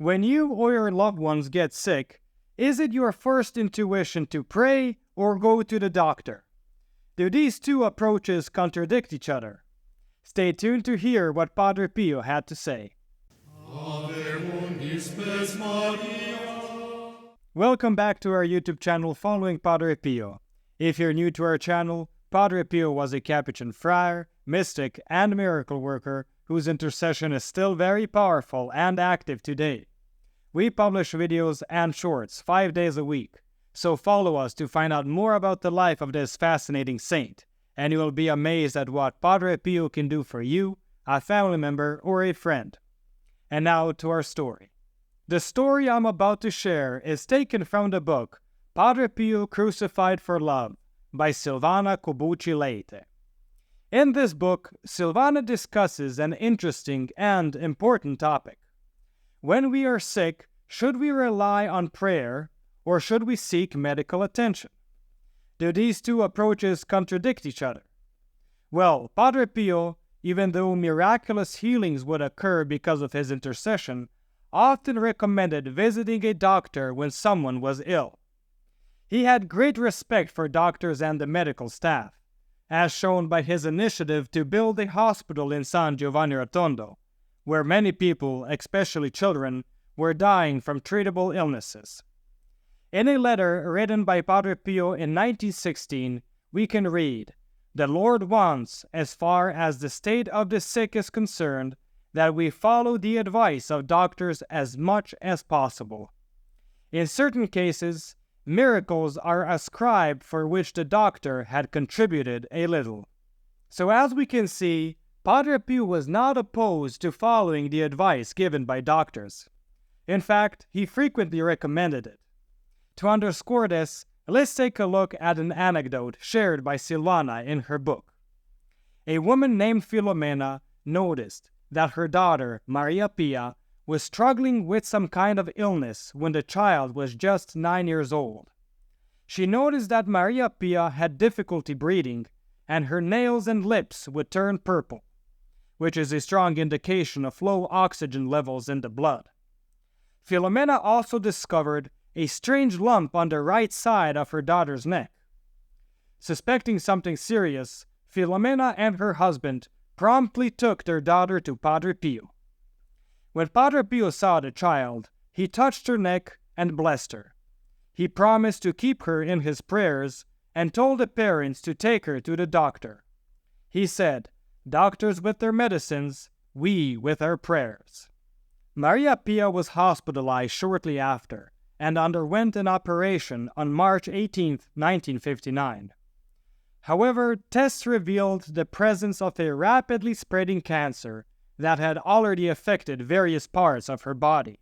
When you or your loved ones get sick, is it your first intuition to pray or go to the doctor? Do these two approaches contradict each other? Stay tuned to hear what Padre Pio had to say. Welcome back to our YouTube channel following Padre Pio. If you're new to our channel, Padre Pio was a Capuchin friar, mystic, and miracle worker whose intercession is still very powerful and active today. We publish videos and shorts 5 days a week, so follow us to find out more about the life of this fascinating saint, and you will be amazed at what Padre Pio can do for you, a family member, or a friend. And now to our story. The story I'm about to share is taken from the book Padre Pio Crucified for Love by Silvana Cobucci Leite. In this book, Silvana discusses an interesting and important topic. When we are sick, should we rely on prayer or should we seek medical attention? Do these two approaches contradict each other? Well, Padre Pio, even though miraculous healings would occur because of his intercession, often recommended visiting a doctor when someone was ill. He had great respect for doctors and the medical staff, as shown by his initiative to build a hospital in San Giovanni Rotondo, where many people, especially children, were dying from treatable illnesses. In a letter written by Padre Pio in 1916, we can read, "The Lord wants, as far as the state of the sick is concerned, that we follow the advice of doctors as much as possible. In certain cases, miracles are ascribed for which the doctor had contributed a little." So as we can see, Padre Pio was not opposed to following the advice given by doctors. In fact, he frequently recommended it. To underscore this, let's take a look at an anecdote shared by Silvana in her book. A woman named Filomena noticed that her daughter, Maria Pia, was struggling with some kind of illness when the child was just 9 years old. She noticed that Maria Pia had difficulty breathing, and her nails and lips would turn purple, which is a strong indication of low oxygen levels in the blood. Filomena also discovered a strange lump on the right side of her daughter's neck. Suspecting something serious, Filomena and her husband promptly took their daughter to Padre Pio. When Padre Pio saw the child, he touched her neck and blessed her. He promised to keep her in his prayers and told the parents to take her to the doctor. He said, "Doctors with their medicines, we with our prayers." Maria Pia was hospitalized shortly after and underwent an operation on March 18, 1959. However, tests revealed the presence of a rapidly spreading cancer that had already affected various parts of her body.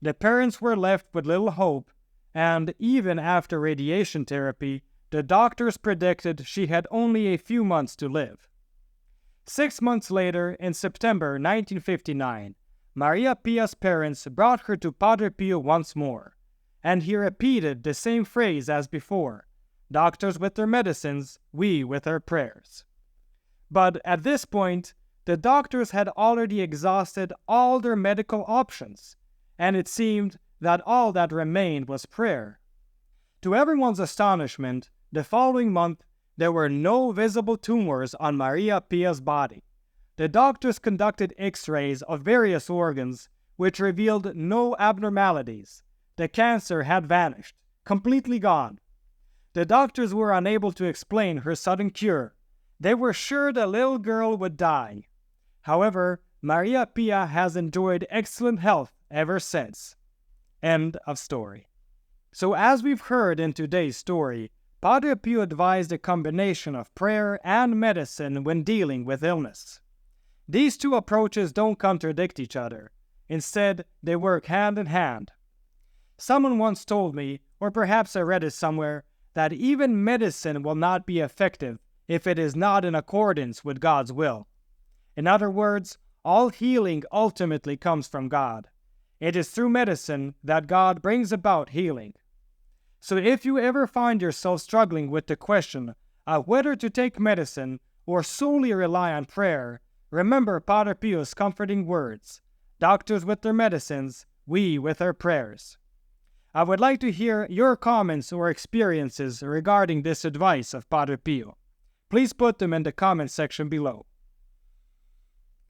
The parents were left with little hope, and even after radiation therapy, the doctors predicted she had only a few months to live. 6 months later, in September 1959, Maria Pia's parents brought her to Padre Pio once more, and he repeated the same phrase as before, "Doctors with their medicines, we with our prayers." But at this point, the doctors had already exhausted all their medical options, and it seemed that all that remained was prayer. To everyone's astonishment, the following month, there were no visible tumors on Maria Pia's body. The doctors conducted X-rays of various organs, which revealed no abnormalities. The cancer had vanished, completely gone. The doctors were unable to explain her sudden cure. They were sure the little girl would die. However, Maria Pia has enjoyed excellent health ever since. End of story. So as we've heard in today's story, Padre Pio advised a combination of prayer and medicine when dealing with illness. These two approaches don't contradict each other. Instead, they work hand in hand. Someone once told me, or perhaps I read it somewhere, that even medicine will not be effective if it is not in accordance with God's will. In other words, all healing ultimately comes from God. It is through medicine that God brings about healing. So if you ever find yourself struggling with the question of whether to take medicine or solely rely on prayer, remember Padre Pio's comforting words, "Doctors with their medicines, we with our prayers. I would like to hear your comments or experiences regarding this advice of Padre Pio. Please put them in the comment section below.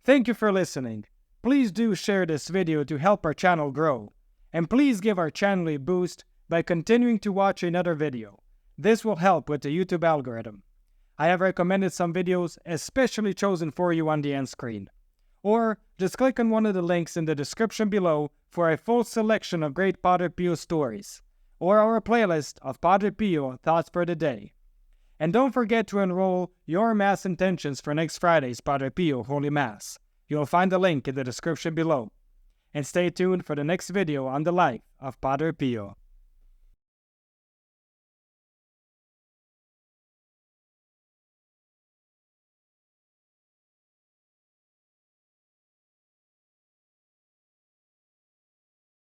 Thank you for listening. Please do share this video to help our channel grow. And please give our channel a boost by continuing to watch another video. This will help with the YouTube algorithm. I have recommended some videos especially chosen for you on the end screen. Or just click on one of the links in the description below for a full selection of great Padre Pio stories, or our playlist of Padre Pio Thoughts for the Day. And don't forget to enroll your Mass intentions for next Friday's Padre Pio Holy Mass. You'll find the link in the description below. And stay tuned for the next video on the life of Padre Pio.